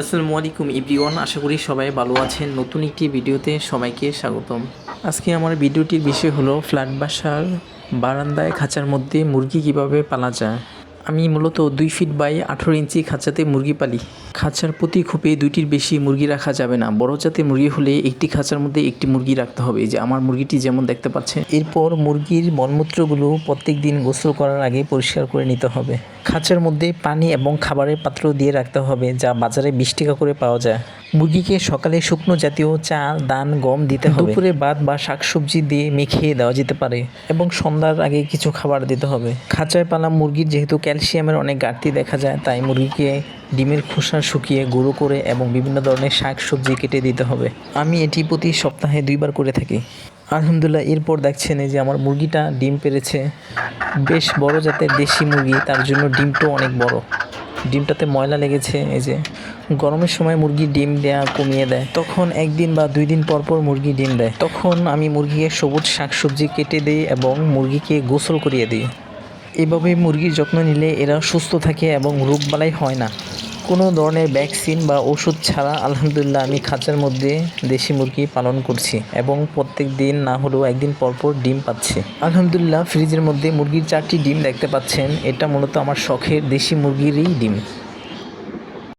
আসসালামু আলাইকুম এভরিওয়ান, আশা করি সবাই ভালো আছেন। নতুন একটি ভিডিওতে সবাইকে স্বাগতম। আজকে আমার ভিডিওটির বিষয় হলো ফ্ল্যাট বাসার বারান্দায় খাঁচার মধ্যে মুরগি কিভাবে পালা যায়। আমি মূলত 2 ফিট বাই 18 ইঞ্চি খাঁচাতে মুরগি পালি। খাঁচার প্রতি খোপে 2টির বেশি মুরগি রাখা যাবে না। বড় জাতের মুরগি হলে একটি খাঁচার মধ্যে একটি মুরগি রাখতে হবে, যে আমার মুরগিটি যেমন দেখতে পাচ্ছেন। এরপর মুরগির মলমূত্রগুলো প্রত্যেক দিন গোসল করার আগে পরিষ্কার করে নিতে হবে। খাঁচার মধ্যে পানি এবং খাবারের পাত্র দিয়ে রাখতে হবে, যা বাজারে 20 টাকা করে পাওয়া যায়। মুরগিকে সকালে শুকনো জাতীয় চাল, ধান, গম দিতে হবে। দুপুরে ভাত বা শাকসবজি দিয়ে মেখে দেওয়া যেতে পারে এবং সন্ধ্যার আগে কিছু খাবার দিতে হবে। খাঁচায় পালা মুরগির যেহেতু ক্যালসিয়ামের অনেক ঘাটতি দেখা যায়, তাই মুরগিকে ডিমের খোসা শুকিয়ে গুঁড়ো করে এবং বিভিন্ন ধরনের শাকসবজি কেটে দিতে হবে। আমি এটি প্রতি সপ্তাহে 2 বার করে থাকি। আলহামদুলিল্লাহ, এরপর দেখছেন এই যে আমার মুরগিটা ডিম পেড়েছে। বেশ বড় জাতের দেশি মুরগি, তার জন্য ডিমটাও অনেক বড়। ডিমটাতে ময়লা লেগেছে। এই যে গরমের সময় মুরগি ডিম দেয়া কমিয়ে দেয়, তখন 1 দিন বা 2 দিন পর পর মুরগি ডিম দেয়। তখন আমি মুরগিকে সবুজ শাকসবজি কেটে দিই এবং মুরগিকে গোসল করিয়ে দিই। এভাবে মুরগির যত্ন নিলে এরা সুস্থ থাকে এবং রোগবালাই হয় না। কোনো ধরনের ভ্যাকসিন বা ওষুধ ছাড়া আলহামদুলিল্লাহ আমি খাঁচার মধ্যে দেশি মুরগি পালন করছি এবং প্রত্যেক দিন না হলেও 1 দিন পর পর ডিম পাচ্ছে। আলহামদুলিল্লাহ, ফ্রিজের মধ্যে মুরগির 4টি ডিম দেখতে পাচ্ছেন। এটা মূলত আমার শখের দেশি মুরগিরই ডিম।